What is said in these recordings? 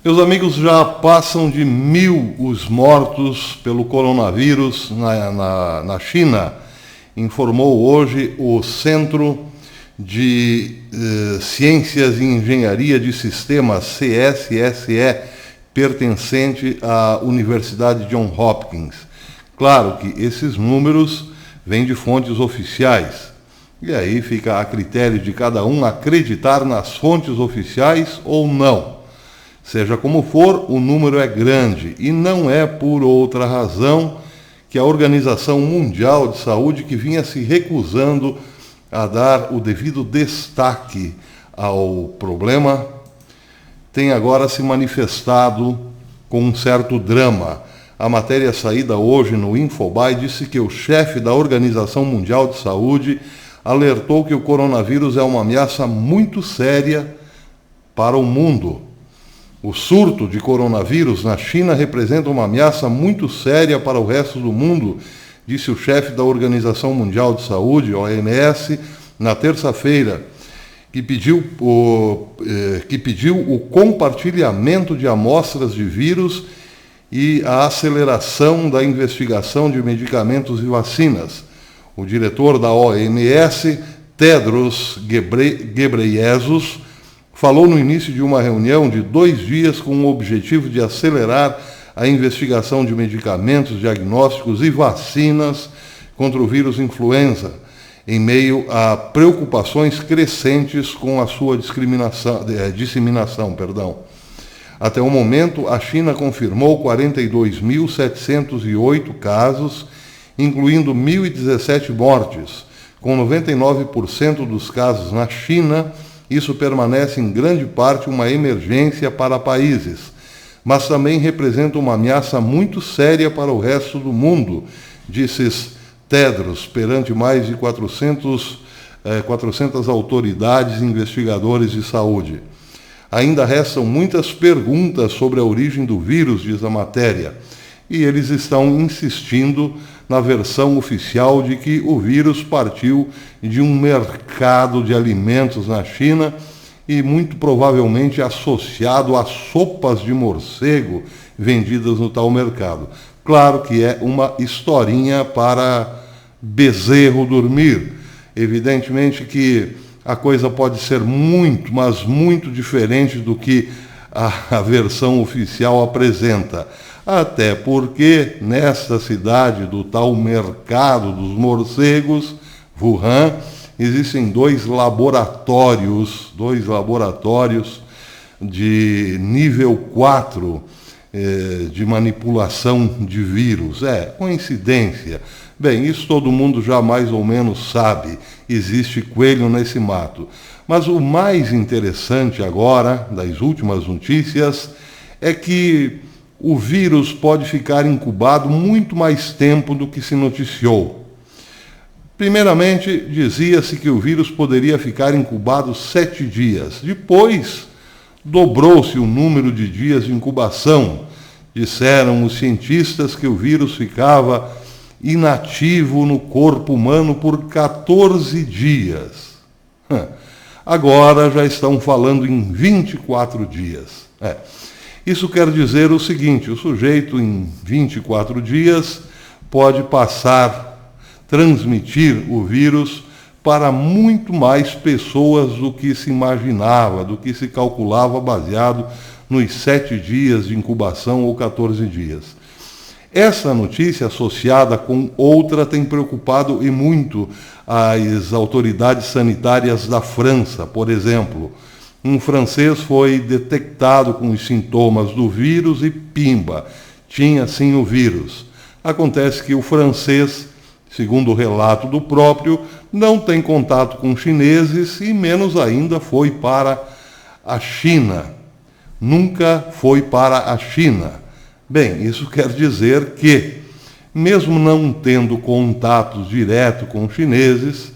Meus amigos, já passam de 1.000 os mortos pelo coronavírus na China, informou hoje o Centro de Ciências e Engenharia de Sistemas, CSSE, pertencente à Universidade Johns Hopkins. Claro que esses números vêm de fontes oficiais, e aí fica a critério de cada um acreditar nas fontes oficiais ou não. Seja como for, o número é grande e não é por outra razão que a Organização Mundial de Saúde, que vinha se recusando a dar o devido destaque ao problema, tem agora se manifestado com um certo drama. A matéria saída hoje no Infobae disse que o chefe da Organização Mundial de Saúde alertou que o coronavírus é uma ameaça muito séria para o mundo. O surto de coronavírus na China representa uma ameaça muito séria para o resto do mundo, disse o chefe da Organização Mundial de Saúde, OMS, na terça-feira, que pediu o compartilhamento de amostras de vírus e a aceleração da investigação de medicamentos e vacinas. O diretor da OMS, Tedros Ghebreyesus, falou no início de uma reunião de 2 dias com o objetivo de acelerar a investigação de medicamentos, diagnósticos e vacinas contra o vírus influenza, em meio a preocupações crescentes com a sua disseminação. Até o momento, a China confirmou 42.708 casos, incluindo 1.017 mortes. Com 99% dos casos na China, isso permanece em grande parte uma emergência para países, mas também representa uma ameaça muito séria para o resto do mundo, disse Tedros, perante mais de 400 autoridades e investigadores de saúde. Ainda restam muitas perguntas sobre a origem do vírus, diz a matéria, e eles estão insistindo na versão oficial de que o vírus partiu de um mercado de alimentos na China e muito provavelmente associado a sopas de morcego vendidas no tal mercado. Claro que é uma historinha para bezerro dormir. Evidentemente que a coisa pode ser muito, mas muito diferente do que a versão oficial apresenta. Até porque nesta cidade do tal mercado dos morcegos, Wuhan, existem 2 laboratórios de nível 4 de manipulação de vírus. Coincidência. Bem, isso todo mundo já mais ou menos sabe. Existe coelho nesse mato. Mas o mais interessante agora, das últimas notícias, é que o vírus pode ficar incubado muito mais tempo do que se noticiou. Primeiramente, dizia-se que o vírus poderia ficar incubado 7 dias. Depois, dobrou-se o número de dias de incubação. Disseram os cientistas que o vírus ficava inativo no corpo humano por 14 dias. Agora já estão falando em 24 dias. Isso quer dizer o seguinte: o sujeito em 24 dias pode transmitir o vírus para muito mais pessoas do que se imaginava, do que se calculava baseado nos 7 dias de incubação ou 14 dias. Essa notícia, associada com outra, tem preocupado e muito as autoridades sanitárias da França. Por exemplo, um francês foi detectado com os sintomas do vírus e pimba, tinha sim o vírus. Acontece que o francês, segundo o relato do próprio, não tem contato com chineses e menos ainda foi para a China. Nunca foi para a China. Bem, isso quer dizer que, mesmo não tendo contatos diretos com chineses,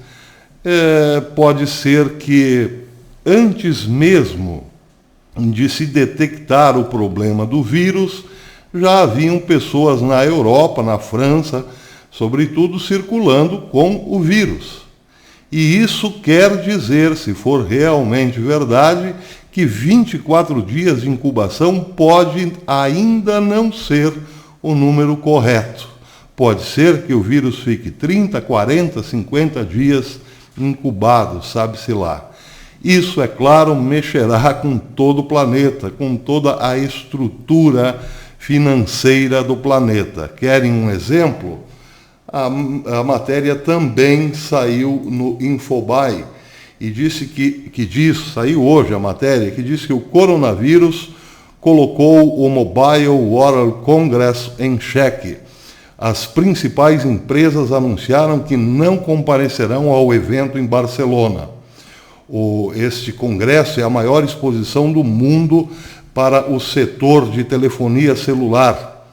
pode ser que antes mesmo de se detectar o problema do vírus, já haviam pessoas na Europa, na França, sobretudo, circulando com o vírus. E isso quer dizer, se for realmente verdade, que 24 dias de incubação pode ainda não ser o número correto. Pode ser que o vírus fique 30, 40, 50 dias incubado, sabe-se lá. Isso, é claro, mexerá com todo o planeta, com toda a estrutura financeira do planeta. Querem um exemplo? A matéria também saiu no Infobae e disse saiu hoje a matéria, que diz que o coronavírus colocou o Mobile World Congress em xeque. As principais empresas anunciaram que não comparecerão ao evento em Barcelona. Este congresso é a maior exposição do mundo para o setor de telefonia celular.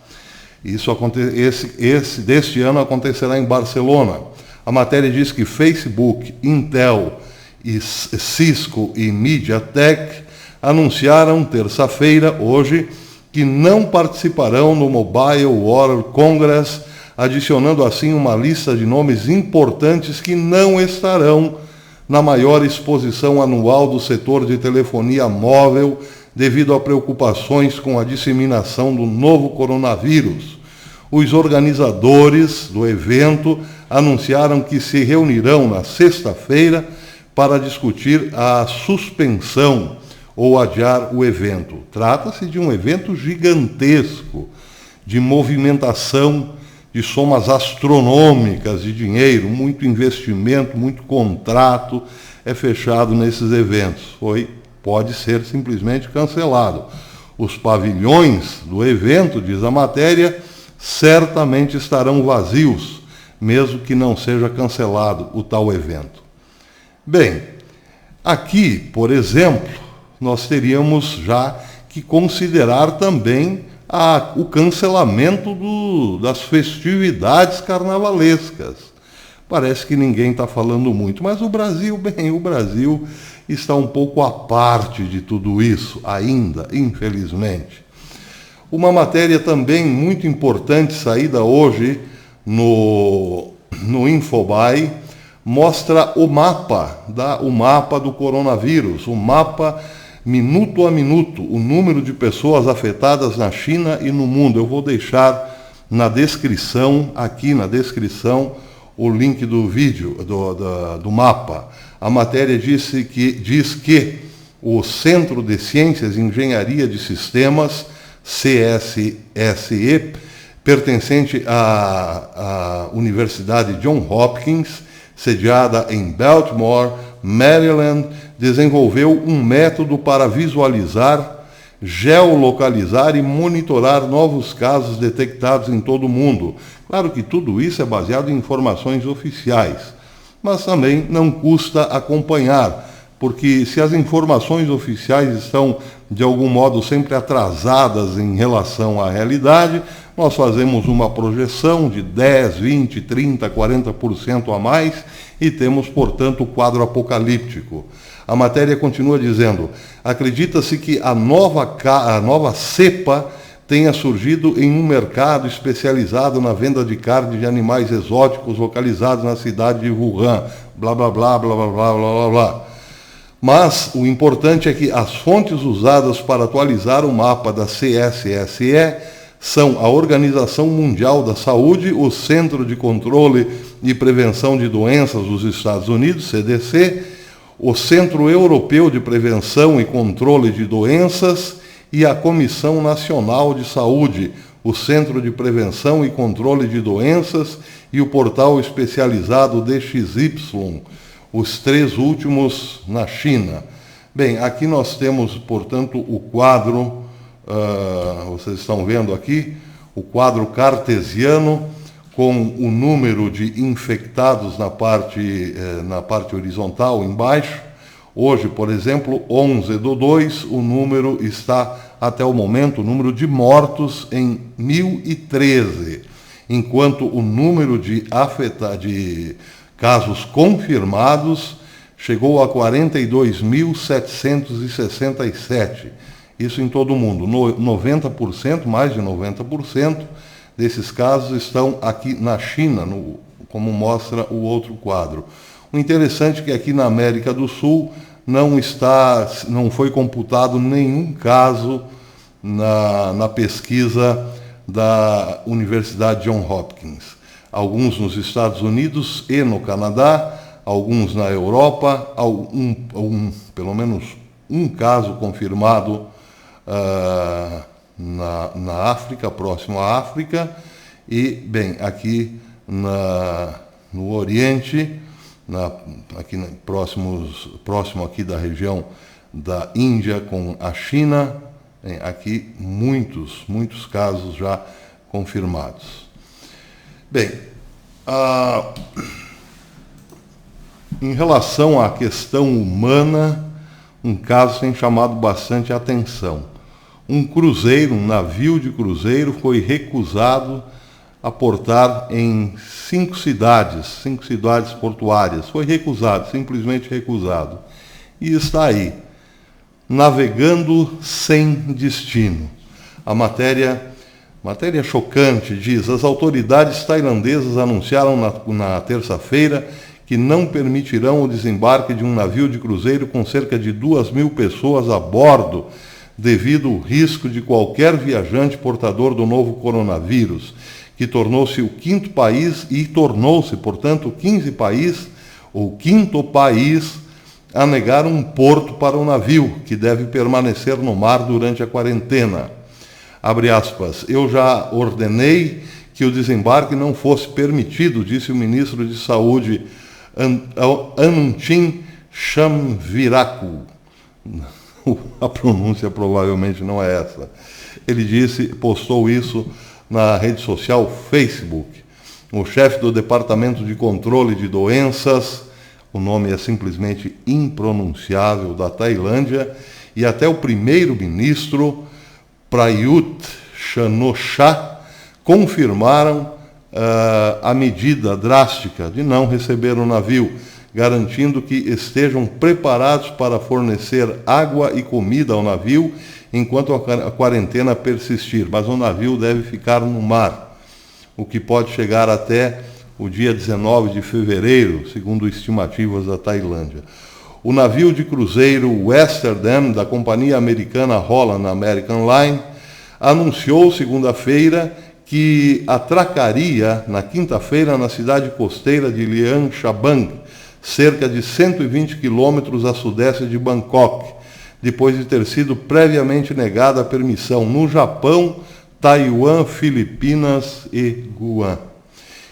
Esse deste ano acontecerá em Barcelona. A matéria diz que Facebook, Intel, Cisco e MediaTek anunciaram terça-feira, hoje, que não participarão no Mobile World Congress, adicionando assim uma lista de nomes importantes que não estarão na maior exposição anual do setor de telefonia móvel, devido a preocupações com a disseminação do novo coronavírus. Os organizadores do evento anunciaram que se reunirão na sexta-feira para discutir a suspensão ou adiar o evento. Trata-se de um evento gigantesco, de movimentação de somas astronômicas de dinheiro, muito investimento, muito contrato é fechado nesses eventos. Pode ser simplesmente cancelado. Os pavilhões do evento, diz a matéria, certamente estarão vazios, mesmo que não seja cancelado o tal evento. Bem, aqui, por exemplo, nós teríamos já que considerar também o cancelamento das festividades carnavalescas. Parece que ninguém está falando muito, mas o Brasil está um pouco à parte de tudo isso ainda, infelizmente. Uma matéria também muito importante, saída hoje no Infobae, mostra o mapa do coronavírus, o mapa minuto a minuto, o número de pessoas afetadas na China e no mundo. Eu vou deixar aqui na descrição, o link do vídeo, do mapa. A matéria diz que o Centro de Ciências e Engenharia de Sistemas, CSSE, pertencente à Universidade Johns Hopkins, sediada em Baltimore, Maryland, desenvolveu um método para visualizar, geolocalizar e monitorar novos casos detectados em todo o mundo. Claro que tudo isso é baseado em informações oficiais, mas também não custa acompanhar, porque se as informações oficiais estão, de algum modo, sempre atrasadas em relação à realidade, nós fazemos uma projeção de 10, 20, 30, 40% a mais e temos, portanto, o quadro apocalíptico. A matéria continua dizendo: acredita-se que a nova cepa tenha surgido em um mercado especializado na venda de carne de animais exóticos localizados na cidade de Wuhan, blá, blá, blá, blá, blá, blá, blá, blá, blá. Mas o importante é que as fontes usadas para atualizar o mapa da CSSE são a Organização Mundial da Saúde, o Centro de Controle e Prevenção de Doenças dos Estados Unidos, CDC, o Centro Europeu de Prevenção e Controle de Doenças e a Comissão Nacional de Saúde, o Centro de Prevenção e Controle de Doenças e o portal especializado DXY, os três últimos na China. Bem, aqui nós temos, portanto, o quadro, vocês estão vendo aqui, o quadro cartesiano, com o número de infectados na parte horizontal, embaixo. Hoje, por exemplo, 11/2, o número está, até o momento, o número de mortos em 1.013, enquanto o número de casos confirmados chegou a 42.767. Isso em todo o mundo. 90%, mais de 90% desses casos estão aqui na China, como mostra o outro quadro. O interessante é que aqui na América do Sul não foi computado nenhum caso na pesquisa da Universidade Johns Hopkins. Alguns nos Estados Unidos e no Canadá, alguns na Europa, pelo menos um caso confirmado na África, próximo à África, e, bem, aqui no Oriente, próximo aqui da região da Índia com a China, aqui muitos casos já confirmados. Bem, em relação à questão humana, um caso tem chamado bastante atenção. Um navio de cruzeiro foi recusado a portar em 5 cidades portuárias. Foi recusado, simplesmente recusado. E está aí, navegando sem destino. A matéria chocante diz: as autoridades tailandesas anunciaram na terça-feira que não permitirão o desembarque de um navio de cruzeiro com cerca de 2.000 pessoas a bordo, devido ao risco de qualquer viajante portador do novo coronavírus, que tornou-se o quinto país e tornou-se, portanto, o quinto país a negar um porto para o navio, que deve permanecer no mar durante a quarentena. Abre aspas, eu já ordenei que o desembarque não fosse permitido, disse o ministro de Saúde, Anutin Chanvirakul. A pronúncia provavelmente não é essa. Ele postou isso na rede social Facebook. O chefe do Departamento de Controle de Doenças, o nome é simplesmente impronunciável, da Tailândia, e até o primeiro-ministro Prayut Chan-o-cha confirmaram a medida drástica de não receber o navio, garantindo que estejam preparados para fornecer água e comida ao navio enquanto a quarentena persistir. Mas o navio deve ficar no mar, o que pode chegar até o dia 19 de fevereiro, segundo estimativas da Tailândia. O navio de cruzeiro Westerdam, da companhia americana Holland American Line, anunciou segunda-feira que atracaria na quinta-feira na cidade costeira de Liang Chabang, cerca de 120 quilômetros a sudeste de Bangkok, depois de ter sido previamente negada a permissão no Japão, Taiwan, Filipinas e Guam.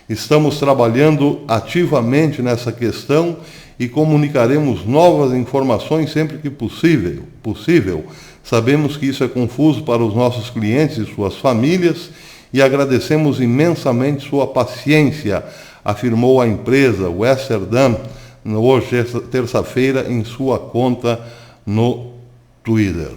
Estamos trabalhando ativamente nessa questão e comunicaremos novas informações sempre que possível. Sabemos que isso é confuso para os nossos clientes e suas famílias e agradecemos imensamente sua paciência, afirmou a empresa Westerdam hoje, terça-feira, em sua conta no Twitter.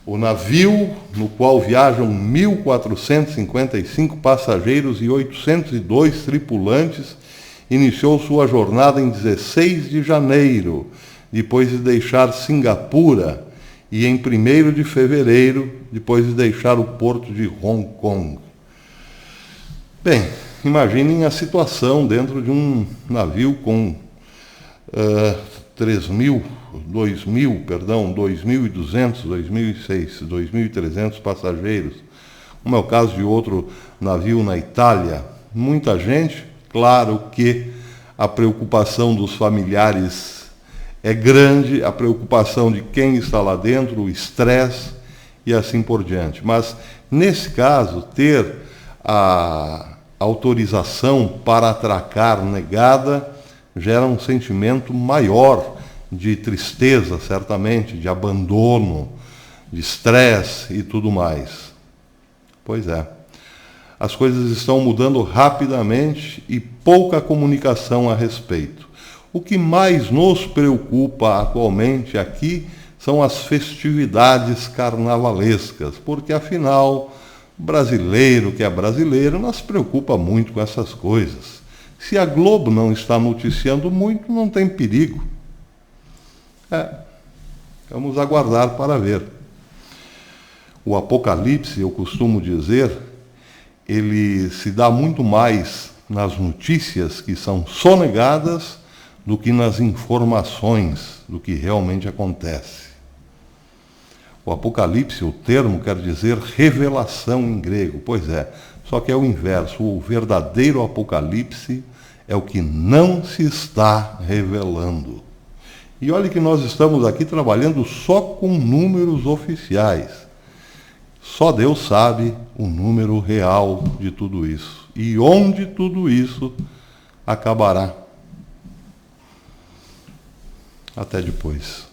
O navio, no qual viajam 1.455 passageiros e 802 tripulantes, iniciou sua jornada em 16 de janeiro, depois de deixar Singapura, e em 1º de fevereiro, depois de deixar o porto de Hong Kong. Bem, imaginem a situação dentro de um navio com 2.200, 2.300 passageiros, como é o caso de outro navio na Itália. Muita gente, claro que a preocupação dos familiares é grande, a preocupação de quem está lá dentro, o estresse e assim por diante. Mas, nesse caso, ter a autorização para atracar negada gera um sentimento maior de tristeza, certamente, de abandono, de estresse e tudo mais. Pois é. As coisas estão mudando rapidamente e pouca comunicação a respeito. O que mais nos preocupa atualmente aqui são as festividades carnavalescas, porque afinal, brasileiro que é brasileiro não se preocupa muito com essas coisas. Se a Globo não está noticiando muito, não tem perigo. Vamos aguardar para ver. O Apocalipse, eu costumo dizer, ele se dá muito mais nas notícias que são sonegadas do que nas informações do que realmente acontece. O Apocalipse, o termo quer dizer revelação em grego, pois é, só que é o inverso. O verdadeiro Apocalipse é o que não se está revelando. E olha que nós estamos aqui trabalhando só com números oficiais. Só Deus sabe o número real de tudo isso e onde tudo isso acabará. Até depois.